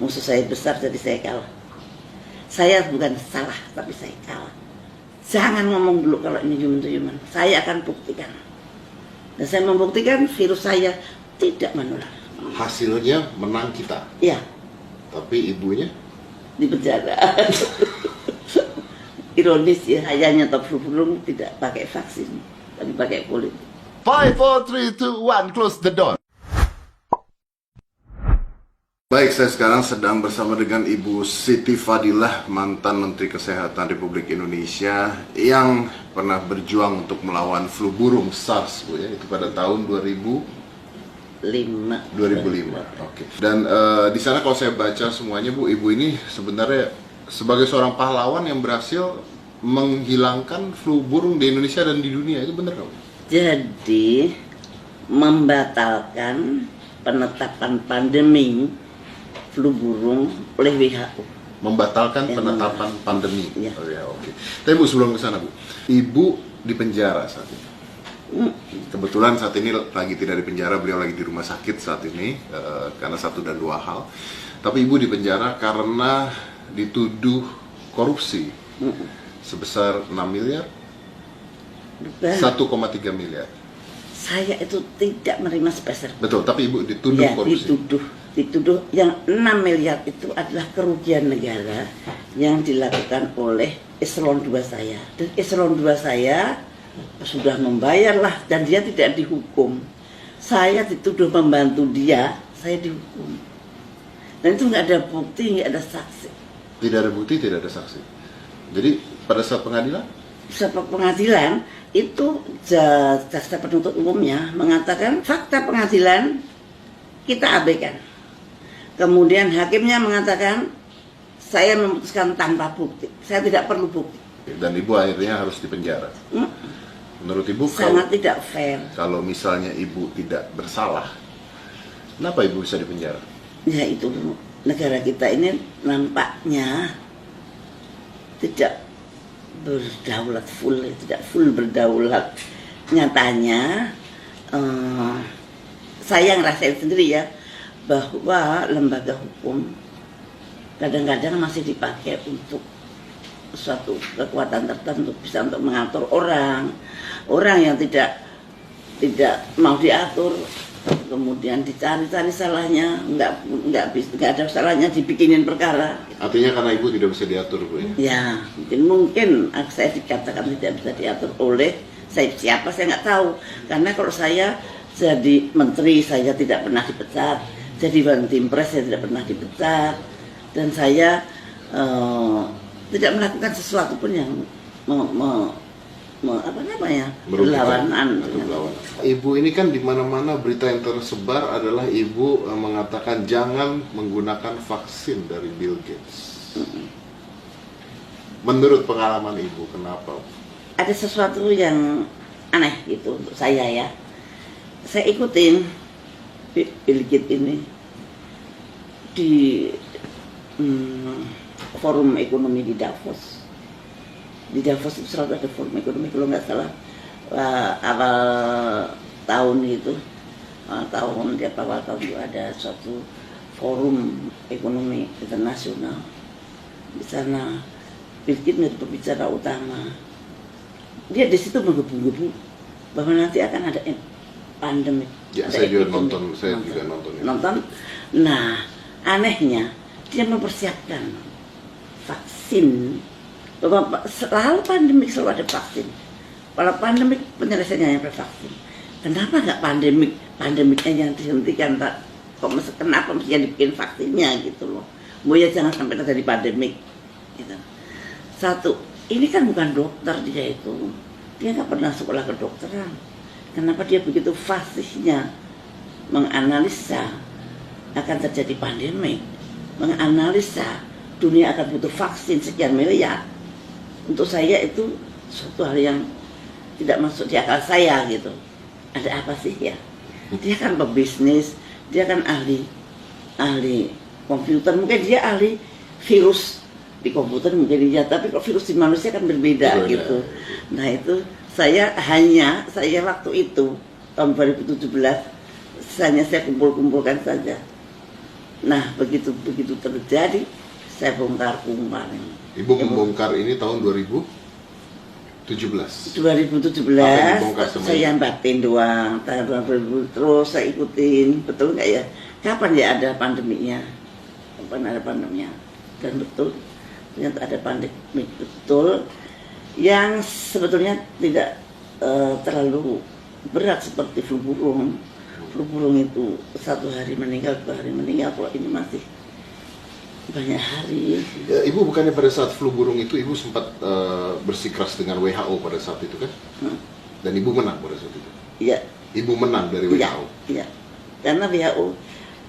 Musuh saya besar jadi saya kalah. Saya bukan salah tapi saya kalah. Jangan ngomong dulu kalau ini human to human. Saya akan buktikan. Dan saya membuktikan virus saya tidak menular. Hasilnya menang kita. Iya. Tapi ibunya Di penjara. Ironis ya, ayahnya top flu tidak pakai vaksin, tapi pakai kulit. 5, 4, 3, 2, 1, close the door. Baik, saya sekarang sedang bersama dengan Ibu Siti Fadilah, mantan Menteri Kesehatan Republik Indonesia yang pernah berjuang untuk melawan flu burung SARS, Bu ya, itu pada tahun 2005. Oke. Dan di sana kalau saya baca semuanya, Bu, Ibu ini sebenarnya sebagai seorang pahlawan yang berhasil menghilangkan flu burung di Indonesia dan di dunia, itu benar nggak, Bu? Jadi membatalkan penetapan pandemi flu burung oleh WHO. Membatalkan Ya, penetapan pandemi. Ya. Oh ya, oke. Tapi Bu, sebelum ke sana, Bu, Ibu di penjara saat ini. Kebetulan saat ini lagi tidak di penjara, beliau lagi di rumah sakit saat ini karena satu dan dua hal. Tapi Ibu di penjara karena dituduh korupsi sebesar 6 miliar, 1,3 miliar. Saya itu tidak menerima sepeser. Betul, tapi Ibu dituduh Ya, korupsi. dituduh yang 6 miliar itu adalah kerugian negara yang dilakukan oleh eselon 2 saya. Dan eselon 2 saya sudah membayar lah dan dia tidak dihukum. Saya dituduh membantu dia, saya dihukum. Dan itu nggak ada bukti, nggak ada saksi. Tidak ada bukti, tidak ada saksi. Jadi pada saat pengadilan? Sebab pengadilan itu jaksa penuntut umumnya mengatakan fakta pengadilan kita abaikan. Kemudian hakimnya mengatakan saya memutuskan tanpa bukti, saya tidak perlu bukti. Dan Ibu akhirnya harus dipenjara. Menurut Ibu Sangat tidak fair. kalau misalnya Ibu tidak bersalah, kenapa Ibu bisa dipenjara? Ya itu negara kita ini nampaknya tidak berdaulat full, tidak full berdaulat. Nyatanya saya ngerasain sendiri ya bahwa lembaga hukum kadang-kadang masih dipakai untuk suatu kekuatan tertentu, bisa untuk mengatur orang yang tidak mau diatur, kemudian dicari-cari salahnya, nggak ada salahnya dibikinin perkara. Artinya karena Ibu tidak bisa diatur, Bu ya? Ya, mungkin saya dikatakan tidak bisa diatur oleh siapa saya nggak tahu. Karena kalau saya jadi menteri saya tidak pernah dipecat, jadi Bantimpres saya tidak pernah dipecat, dan saya tidak melakukan sesuatu pun yang berlawanan. Ibu ini kan di mana-mana berita yang tersebar adalah Ibu mengatakan jangan menggunakan vaksin dari Bill Gates. Menurut pengalaman Ibu, kenapa? Ada sesuatu yang aneh gitu untuk saya ya. Saya ikutin Bill Gates ini di forum ekonomi di Davos. Di Davos itu selalu ada forum ekonomi, kalau nggak salah awal tahun itu, awal tahun itu ada suatu forum ekonomi internasional. Di sana Bill Gates menjadi pembicara utama. Dia di situ menggebu-gebu bahwa nanti akan ada pandemi. Ya, saya juga nonton. Nonton. Nah, anehnya dia mempersiapkan vaksin. Bahwa selalu pandemik selalu ada vaksin. Kalau pandemik penyelesaiannya yang vaksin. Kenapa nggak pandemiknya yang dihentikan, Pak? Kenapa mesti dibikin vaksinnya gitu loh? Mau ya jangan sampai terjadi pandemik. Gitu. Satu, ini kan bukan dokter dia itu. Dia nggak pernah sekolah kedokteran. Kenapa dia begitu fasihnya menganalisa akan terjadi pandemik, menganalisa dunia akan butuh vaksin sekian miliar. Untuk saya itu suatu hal yang tidak masuk di akal saya gitu. Ada apa sih ya? Dia kan pebisnis, dia kan ahli komputer, mungkin dia ahli virus di komputer mungkin dia, tapi kalau virus di manusia kan berbeda gitu. Nah itu saya waktu itu tahun 2017 saya kumpulkan saja Nah, begitu terjadi, saya bongkar kumparan. Ibu membongkar ini tahun 2017. 2017 saya batin doang, tahun 2000 terus saya ikutin, betul nggak ya? Kapan ya ada pandeminya? Kapan ada pandeminya? Dan betul, ternyata ada pandemi betul, yang sebetulnya tidak terlalu berat seperti flu burung. Flu burung itu 1 hari meninggal, 2 hari meninggal, kalau ini masih banyak hari. Ya, Ibu bukannya pada saat flu burung itu Ibu sempat bersikeras dengan WHO pada saat itu kan? Dan Ibu menang pada saat itu? Iya. Ibu menang dari WHO? Iya, karena WHO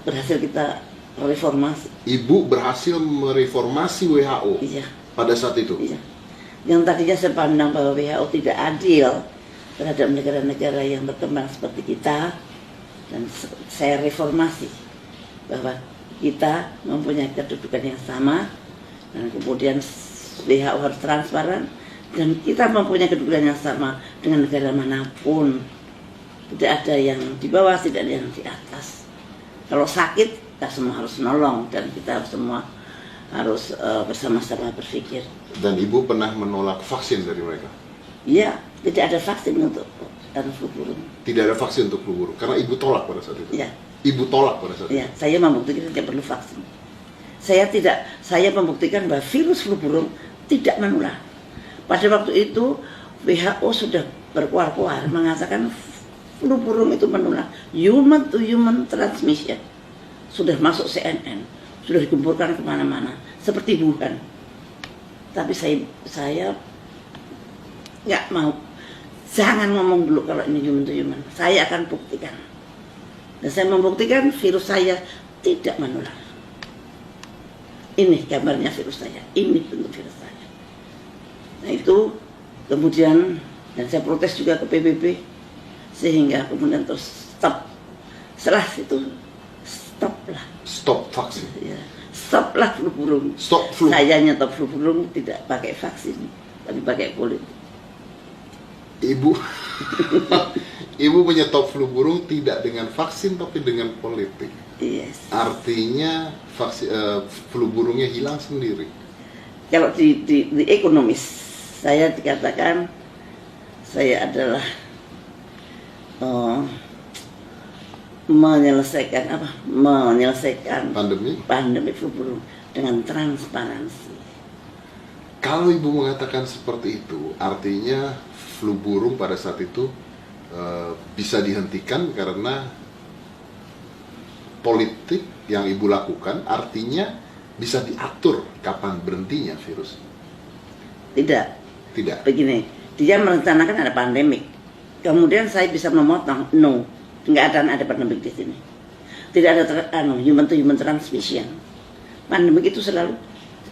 berhasil kita reformasi. Ibu berhasil mereformasi WHO? Iya. Pada saat itu? Iya. Yang tadinya saya pandang bahwa WHO tidak adil terhadap negara-negara yang berkembang seperti kita, dan saya reformasi bahwa kita mempunyai kedudukan yang sama, dan kemudian WHO harus transparan, dan kita mempunyai kedudukan yang sama dengan negara manapun. Tidak ada yang di bawah, tidak ada yang di atas. Kalau sakit, kita semua harus nolong, dan kita semua harus bersama-sama berpikir. Dan Ibu pernah menolak vaksin dari mereka? Iya, tidak ada vaksin untuk flu burung. Tidak ada vaksin untuk flu burung, karena Ibu tolak pada saat itu? Iya. Ibu tolak pada saat itu? Iya, saya membuktikan tidak perlu vaksin. Saya membuktikan bahwa virus flu burung tidak menular. Pada waktu itu WHO sudah berkuar-kuar mengatakan flu burung itu menular, human to human transmission. Sudah masuk CNN, sudah digemburkan kemana-mana, seperti Wuhan. Tapi saya nggak mau. Jangan ngomong dulu kalau ini human to human. Saya akan buktikan. Dan saya membuktikan virus saya tidak menular. Ini gambarnya virus saya. Ini bentuk virus saya. Nah itu kemudian, dan saya protes juga ke PBB, sehingga kemudian terus stop. Setelah itu stoplah. Stop vaksin? Ya, stoplah flu burung. Stop flu. Saya nyetop flu burung tidak pakai vaksin, tapi pakai kulit. Ibu menyetop flu burung tidak dengan vaksin tapi dengan politik. Yes. Artinya flu burungnya hilang sendiri. Kalau di ekonomis, saya dikatakan saya adalah menyelesaikan pandemi flu burung dengan transparansi. Kalau Ibu mengatakan seperti itu, artinya flu burung pada saat itu bisa dihentikan karena politik yang Ibu lakukan, artinya bisa diatur kapan berhentinya virus. Tidak. Begini, dia merencanakan ada pandemik, kemudian saya bisa memotong. No, nggak ada pandemik di sini. Tidak ada human to human transmission. Pandemik itu selalu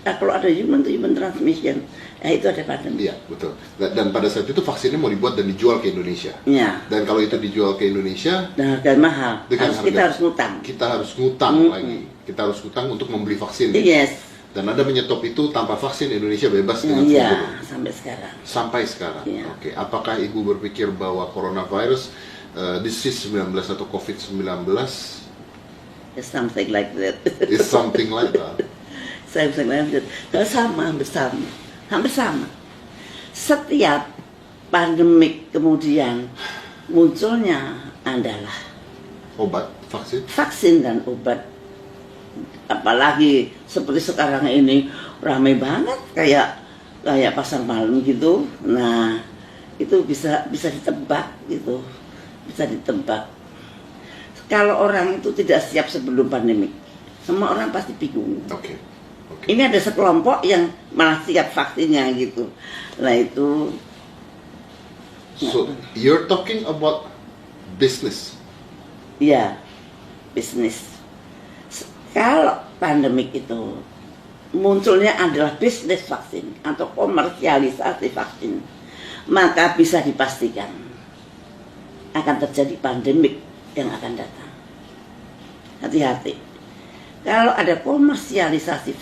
kalau ada human to human transmission, itu ada pandemi. Iya, betul. Dan pada saat itu vaksinnya mau dibuat dan dijual ke Indonesia. Iya. Dan kalau itu dijual ke Indonesia, dan harga mahal. Kita harus ngutang. Kita harus ngutang lagi. Kita harus ngutang untuk membeli vaksin. Yes. Dan Anda menyetop itu tanpa vaksin Indonesia bebas dengan flu burung. Sampai sekarang. Sampai sekarang. Iya. Oke. Apakah Ibu berpikir bahwa coronavirus, disease 19 atau COVID-19, is something like that. Is something like that. Something like that. Hampir sama. Setiap pandemik kemudian munculnya adalah obat, vaksin dan obat. Apalagi seperti sekarang ini ramai banget kayak pasar malam gitu. Nah, itu bisa ditebak gitu. Bisa ditebak. Kalau orang itu tidak siap sebelum pandemik, semua orang pasti bingung. Oke. Ini ada sekelompok yang malah siap vaksinnya gitu. Nah itu. So you're talking about business? Iya, bisnis. Kalau pandemik itu munculnya adalah bisnis vaksin atau komersialisasi vaksin, maka bisa dipastikan akan terjadi pandemik yang akan datang. Hati-hati. Kalau ada komersialisasi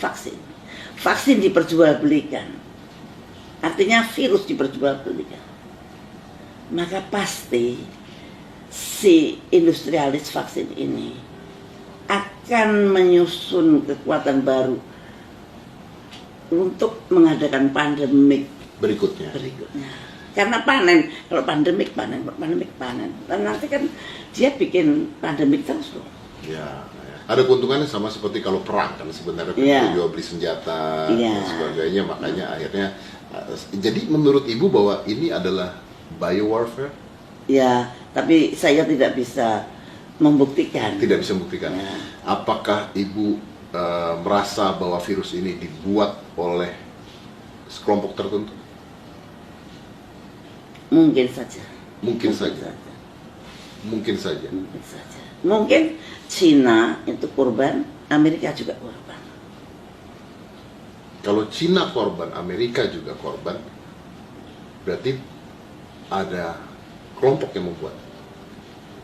vaksin diperjualbelikan, artinya virus diperjualbelikan, maka pasti si industrialis vaksin ini akan menyusun kekuatan baru untuk mengadakan pandemik berikutnya. Karena panen, kalau pandemik panen. Dan nanti kan dia bikin pandemik terus loh. Ya, ada keuntungannya sama seperti kalau perang kan sebenarnya jual beli senjata dan sebagainya, makanya akhirnya jadi menurut Ibu bahwa ini adalah biowarfare? Ya, tapi saya tidak bisa membuktikan. Tidak bisa membuktikan. Ya. Apakah Ibu merasa bahwa virus ini dibuat oleh sekelompok tertentu? Mungkin saja. Mungkin saja. Mungkin Cina itu korban, Amerika juga korban. Kalau Cina korban, Amerika juga korban, berarti ada kelompok yang membuat.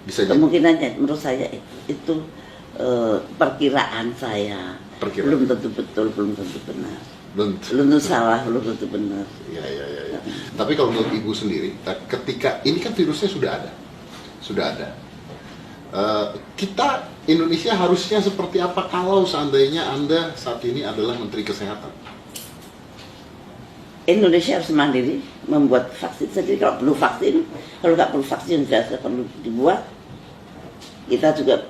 Bisa jadi. Kemungkinannya menurut saya itu perkiraan saya. Belum tentu betul, belum tentu benar. Belum tentu salah, belum tentu benar. Ya. Tapi kalau menurut Ibu sendiri, ketika ini kan virusnya sudah ada. Kita Indonesia harusnya seperti apa kalau seandainya Anda saat ini adalah Menteri Kesehatan? Indonesia harus mandiri membuat vaksin sendiri kalau perlu vaksin. Kalau nggak perlu vaksin tidak perlu dibuat. Kita juga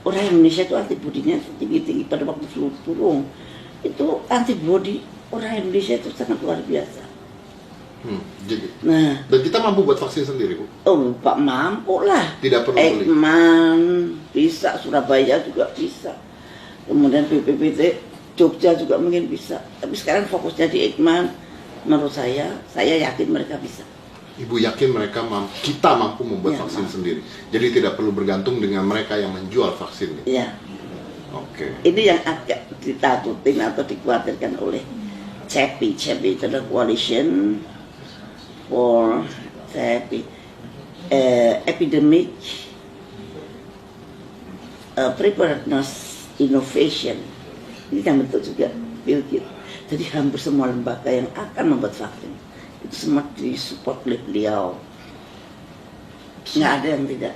orang Indonesia itu antibodinya tinggi pada waktu flu burung. Itu antibodi orang Indonesia itu sangat luar biasa. Jadi. Nah, dan kita mampu buat vaksin sendiri, Bu? Oh, Pak, mampu lah. Tidak perlu beli. Ekman bisa, Surabaya juga bisa. Kemudian BPPT Jogja juga mungkin bisa. Tapi sekarang fokusnya di Ekman. Menurut saya yakin mereka bisa. Ibu yakin kita mampu membuat vaksin sendiri. Jadi tidak perlu bergantung dengan mereka yang menjual vaksin. Iya. Oke. Ini yang agak ditakutin atau dikhawatirkan oleh CEPI. CEPI itu adalah Coalition for Epidemic Preparedness Innovation. Ini kan bentuk juga Bill Gates. Jadi hampir semua lembaga yang akan membuat vaksin itu semua disupport oleh beliau. Nggak ada yang tidak.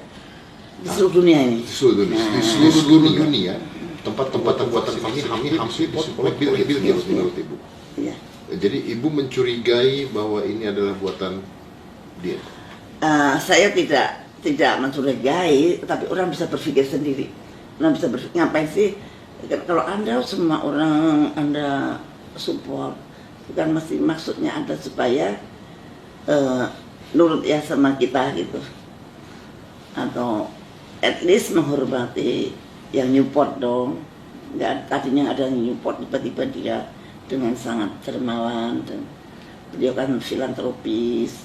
Di seluruh dunia ini. Di seluruh dunia. Tempat-tempat pembuatan vaksin hampir disupport oleh Bill Gates menurut Ibu. Iya. Jadi Ibu mencurigai bahwa ini adalah buatan dia. Saya tidak mencurigai, tapi orang bisa berpikir sendiri. Orang bisa berpikir, ngapain sih? Kalau Anda semua orang Anda support, bukan mesti maksudnya Anda supaya nurut ya sama kita gitu, atau at least menghormati yang Newport dong. Nggak, tadinya ada Newport, tiba-tiba dia dengan sangat dermawan dan beliau kan filantropis.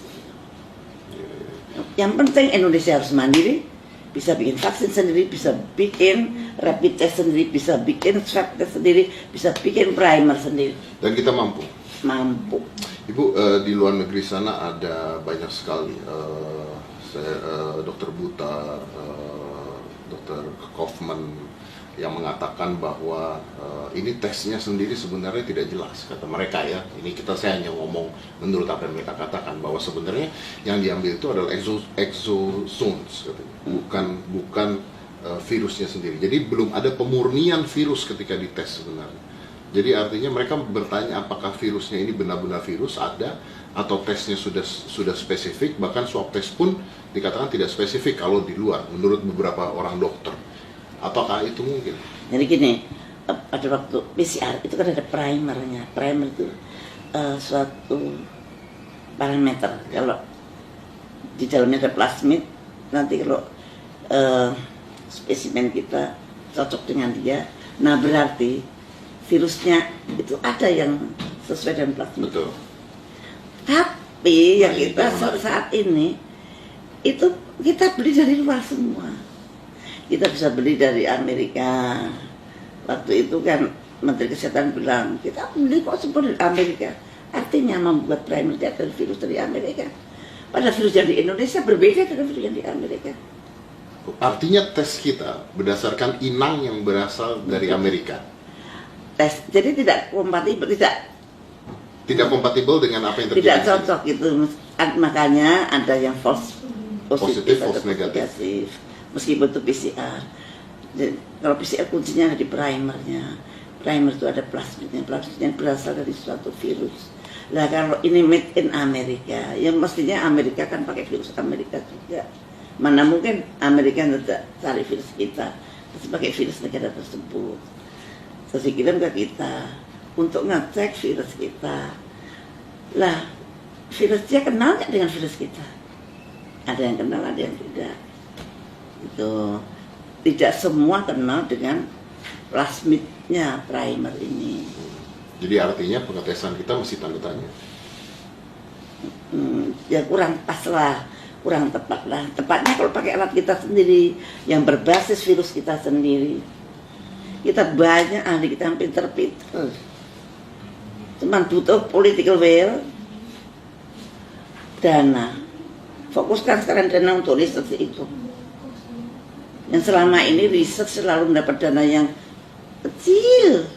Yang penting Indonesia harus mandiri, bisa bikin vaksin sendiri, bisa bikin rapid test sendiri, bisa bikin swab test sendiri, bisa bikin primer sendiri. Dan kita mampu. Ibu, di luar negeri sana ada banyak sekali Dokter Butar, Dokter Kaufman yang mengatakan bahwa ini tesnya sendiri sebenarnya tidak jelas, kata mereka ya. Ini saya hanya ngomong menurut apa yang mereka katakan, bahwa sebenarnya yang diambil itu adalah exosomes, bukan virusnya sendiri. Jadi belum ada pemurnian virus ketika dites sebenarnya. Jadi artinya mereka bertanya apakah virusnya ini benar-benar virus ada, atau tesnya sudah spesifik, bahkan swab test pun dikatakan tidak spesifik kalau di luar menurut beberapa orang dokter. Apakah itu mungkin? Jadi gini, pada waktu PCR itu kan ada primernya. Primer itu suatu parameter. Kalau di dalamnya ada plasmid, nanti kalau spesimen kita cocok dengan dia, nah berarti virusnya itu ada yang sesuai dengan plasmid. Betul. Tapi yang kita saat ini itu kita beli dari luar semua. Kita bisa beli dari Amerika. Waktu itu kan Menteri Kesehatan bilang, kita beli kok semua dari Amerika. Artinya membuat primer dari virus dari Amerika. Padahal virus yang di Indonesia berbeda dengan virus yang di Amerika. Artinya tes kita berdasarkan inang yang berasal dari Amerika. Tes, jadi tidak kompatibel, tidak kompatibel dengan apa yang terjadi. Tidak cocok itu. Makanya ada yang false positif false atau negatif. negatif. Meskipun itu PCR. Jadi, kalau PCR kuncinya ada di primernya. Primer itu ada plasmidnya. Plasmidnya berasal dari suatu virus. Nah kalau ini made in Amerika, ya mestinya Amerika kan pakai virus Amerika juga. Mana mungkin Amerika tidak cari virus kita, terus pakai virus negara tersebut. Terus dikirim ke kita untuk ngecek virus kita. Lah, virus dia kenal nggak dengan virus kita? Ada yang kenal, ada yang tidak. Itu tidak semua kenal dengan plasmidnya primer ini. Jadi artinya pengetesan kita masih tanda tanya. Ya kurang pas lah, kurang tepat lah. Tepatnya kalau pakai alat kita sendiri yang berbasis virus kita sendiri. Kita banyak ahli kita yang pinter-pinter. Cuman butuh political will, dana. Fokuskan sekarang dana untuk riset itu. Yang selama ini riset selalu mendapat dana yang kecil.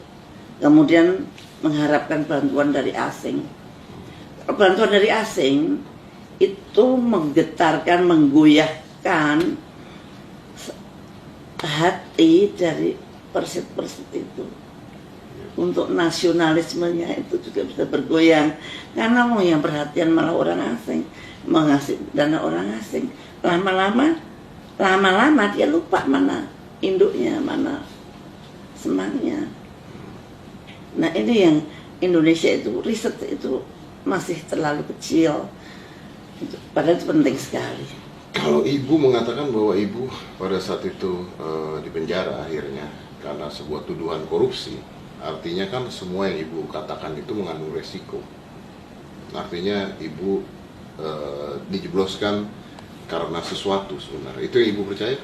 Kemudian mengharapkan bantuan dari asing. Bantuan dari asing itu menggetarkan, menggoyahkan hati dari persit-persit itu. Untuk nasionalismenya itu juga bisa bergoyang. Karena mau yang perhatian malah orang asing, mengasih dana orang asing. Lama-lama dia lupa mana induknya, mana semangnya. Nah ini yang Indonesia itu riset itu masih terlalu kecil, padahal itu penting sekali. Kalau ibu mengatakan bahwa ibu pada saat itu di penjara akhirnya karena sebuah tuduhan korupsi, artinya kan semua yang ibu katakan itu mengandung resiko. Artinya ibu dijebloskan karena sesuatu sebenarnya. Itu yang ibu percaya?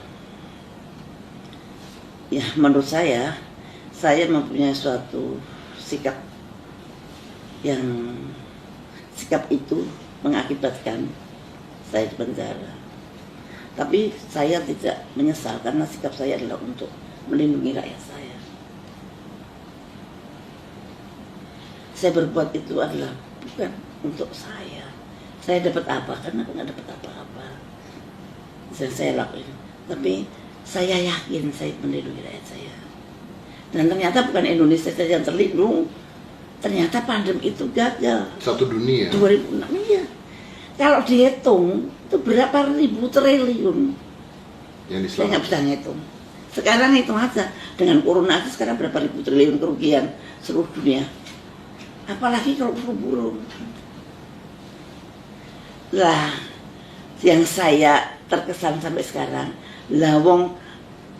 Ya menurut saya mempunyai suatu sikap itu mengakibatkan saya di penjara. Tapi saya tidak menyesal karena sikap saya adalah untuk melindungi rakyat saya. Saya berbuat itu adalah bukan untuk saya. Saya dapat apa? Karena aku nggak dapat apa-apa. Dan saya lakuin. Tapi saya yakin saya melindungi rakyat saya. Dan ternyata bukan Indonesia saja yang terlindung. Ternyata pandemi itu gagal. Satu dunia. 2006 iya. Kalau dihitung itu berapa ribu triliun. Yang Saya nggak bisa ngitung. Sekarang hitung aja dengan corona itu sekarang berapa ribu triliun kerugian seluruh dunia. Apalagi kalau flu burung. Lah, yang saya terkesan sampai sekarang, lawong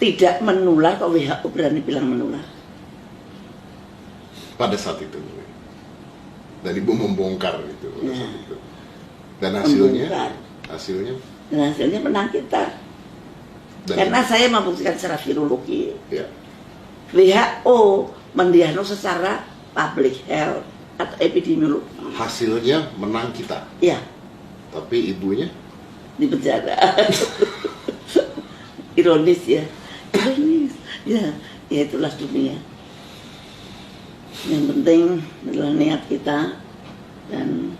tidak menular, kok WHO berani bilang menular. Pada saat itu. Dan ibu membongkar itu pada saat itu. Dan hasilnya? Dan hasilnya menang kita. Dan karena saya membuktikan secara virologi. Ya. WHO mendiagnosis secara public health atau epidemiologi. Hasilnya menang kita. Ya. Tapi ibunya di penjara. Ironis ya. Ironis. Ya itulah dunia. Yang penting adalah niat kita, dan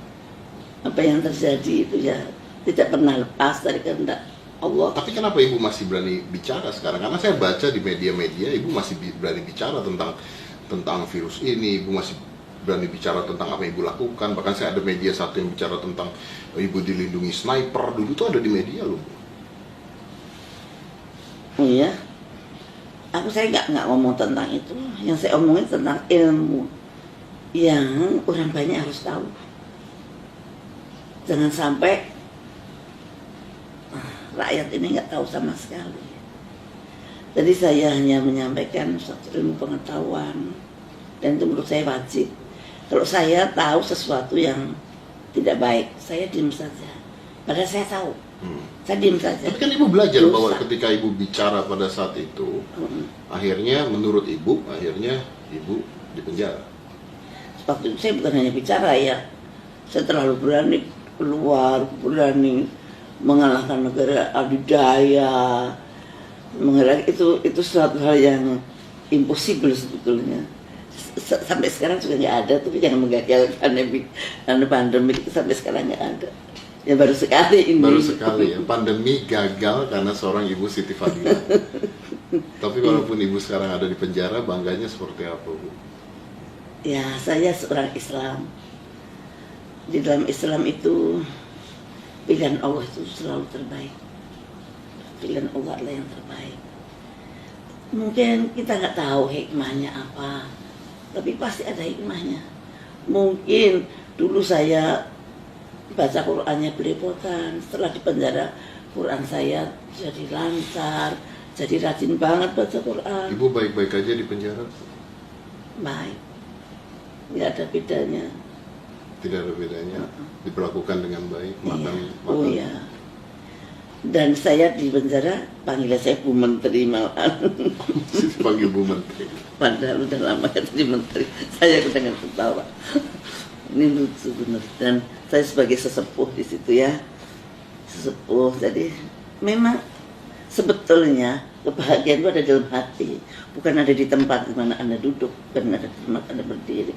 apa yang terjadi itu ya tidak pernah lepas dari kehendak Allah. Tapi kenapa ibu masih berani bicara sekarang? Karena saya baca di media-media ibu masih berani bicara tentang virus ini, ibu masih berani bicara tentang apa yang ibu lakukan. Bahkan saya ada media satu yang bicara tentang ibu dilindungi sniper, dulu itu ada di media loh. Oh iya, saya nggak ngomong tentang itu. Yang saya omongin tentang ilmu yang orang banyak harus tahu. Jangan sampai rakyat ini nggak tahu sama sekali. Jadi saya hanya menyampaikan suatu ilmu pengetahuan, dan itu menurut saya wajib. Kalau saya tahu sesuatu yang tidak baik, saya diam saja. Padahal saya tahu, saya diam saja. Tapi kan ibu belajar bahwa ketika ibu bicara pada saat itu, akhirnya menurut ibu, ibu dipenjara. Waktu itu saya bukan hanya bicara ya, saya terlalu berani keluar, berani mengalahkan negara adidaya, itu suatu hal yang impossible sebetulnya. Sampai sekarang juga nggak ada, tapi jangan menggagalkan pandemi itu sampai sekarang nggak ada. Ya baru sekali ini. Baru sekali ya, pandemi gagal karena seorang ibu Siti Fadilah. Tapi Tapi walaupun Ibu sekarang ada di penjara, bangganya seperti apa, Bu? Ya, saya seorang Islam. Di dalam Islam itu pilihan Allah itu selalu terbaik. Pilihan Allah adalah yang terbaik. Mungkin kita nggak tahu hikmahnya apa, tapi pasti ada hikmahnya. Mungkin dulu saya baca Qur'annya belepotan, setelah di penjara Quran saya jadi lancar, jadi rajin banget baca Quran. Ibu baik-baik aja di penjara? Baik, nggak ada bedanya. Tidak ada bedanya, diperlakukan dengan baik, makan. Oh iya. Dan saya di penjara panggil saya Bu Menteri malahan. Panggil Bu Menteri. Padahal udah lama jadi menteri. Saya dengan ketawa. Ini lucu benar. Dan saya sebagai sesepuh di situ ya, sesepuh. Jadi memang sebetulnya kebahagiaan itu ada dalam hati, bukan ada di tempat di mana Anda duduk, bukan ada di tempat Anda berdiri.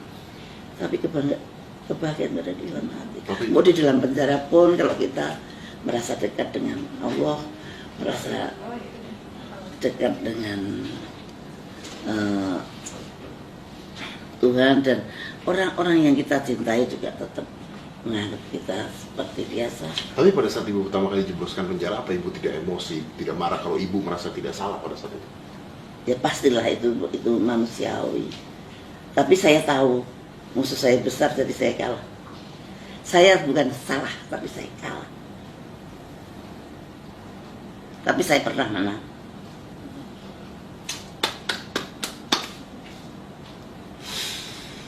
Tapi kebahagiaan itu ada di dalam hati. Mau di dalam penjara pun kalau kita merasa dekat dengan Allah, merasa dekat dengan Tuhan, dan orang-orang yang kita cintai juga tetap menganggap kita seperti biasa. Tapi pada saat Ibu pertama kali jebloskan penjara, apa Ibu tidak emosi, tidak marah kalau Ibu merasa tidak salah pada saat itu? Ya pastilah itu manusiawi. Tapi saya tahu musuh saya besar, jadi saya kalah. Saya bukan salah, tapi saya kalah. Tapi saya pernah menang.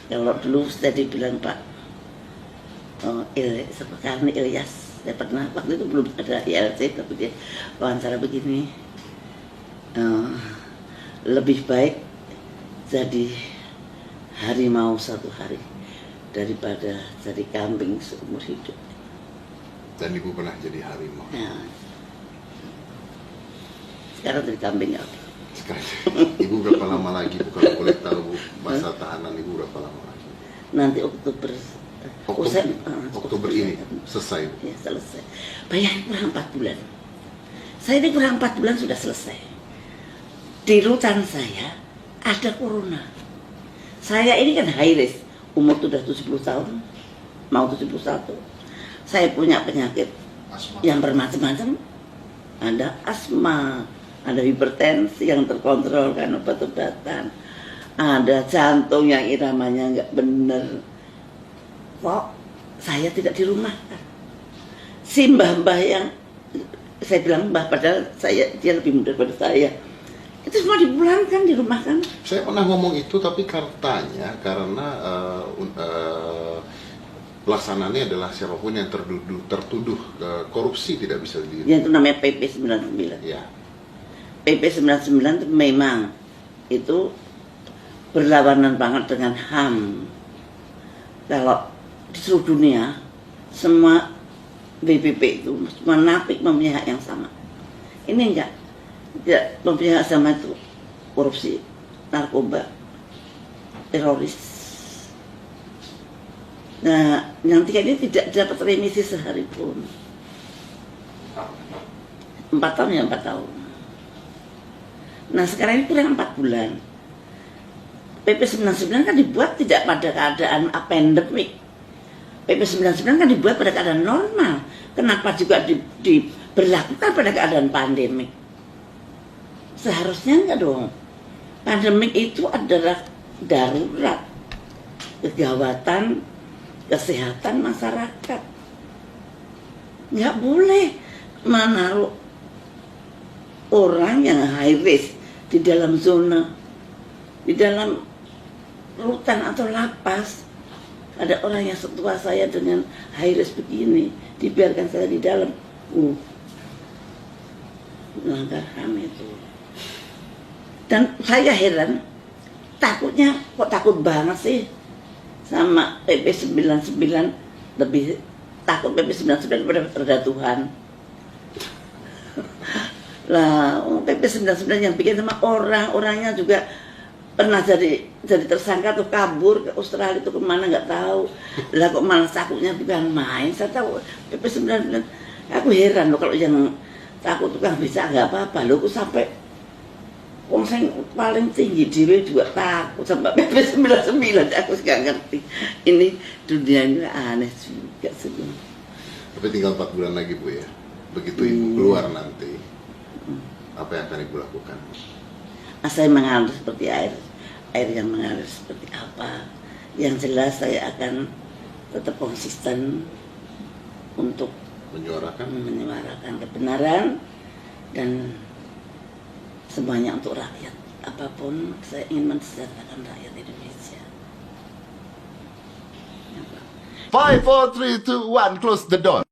Kalau dulu saya dibilang Pak Karni Ilyas, saya pernah, waktu itu belum ada ILC, tapi dia wawancara begini, lebih baik jadi harimau satu hari daripada jadi kambing seumur hidup. Dan Ibu pernah jadi harimau. Ya. Sekarang jadi kambing apa? Sekarang Ibu berapa lama lagi, Bu, kalau boleh tahu, Bu, masa tahanan Ibu berapa lama lagi? Nanti Oktober ini selesai, Bu? Ya, selesai. Bayangin kurang 4 bulan. Saya ini kurang 4 bulan sudah selesai. Di rutan saya ada corona. Saya ini kan high risk, umur sudah 70 tahun, mau 71. Saya punya penyakit Asma. yang bermacam-macam. Ada asma, ada hipertensi yang terkontrol kan obat-obatan, ada jantung yang iramanya nggak bener. Kok saya tidak di rumah kan? Si mbah-mbah yang saya bilang mbah, padahal dia lebih muda daripada saya, itu semua dipulangkan, di rumah kan. Saya pernah ngomong itu, tapi karena pelaksananya adalah siapapun yang tertuduh korupsi tidak bisa di. Yang itu namanya PP 99. Ya. PP 99 itu memang itu berlawanan banget dengan HAM. Kalau di seluruh dunia semua BPP itu semua napi mempunyai hak yang sama. Ini enggak mempunyai hak sama, itu korupsi, narkoba, teroris. Nah, yang tiga ini tidak dapat remisi sehari pun. 4 tahun ya 4 tahun. Nah sekarang ini kurang 4 bulan. PP 99 kan dibuat tidak pada keadaan pandemik. PP 99 kan dibuat pada keadaan normal. Kenapa juga diberlakukan pada keadaan pandemik? Seharusnya enggak dong. Pandemik itu adalah darurat, kegawatan kesehatan masyarakat. Nggak boleh menaruh orang yang high risk di dalam zona, di dalam rutan atau lapas. Ada orang yang setua saya dengan high risk begini, dibiarkan saya di dalam. Melanggar HAM itu. Dan saya heran, takutnya kok takut banget sih sama PP 99, lebih takut PP 99 pada Tuhan. Lah, PP 99 yang bikin sama orang-orangnya juga pernah jadi tersangka tuh, kabur ke Australia itu kemana nggak tahu. Lah kok malah takutnya bukan main. Saya tahu PP 99. Aku heran loh kalau yang takut tukang beca nggak apa-apa loh, kok sampai Wong sing paling tinggi dhewe juga takut sampai PP 99 aku nggak ngerti. Ini dunia ini aneh juga sebenarnya. Tapi tinggal 4 bulan lagi Bu ya. Begitu Ibu keluar nanti, apa yang akan Ibu lakukan? Saya mengalir seperti air yang mengalir seperti apa. Yang jelas saya akan tetap konsisten untuk menyuarakan kebenaran dan semuanya untuk rakyat. Apapun saya ingin mensejahterakan rakyat Indonesia. 5, 4, 3, 2, 1, close the door.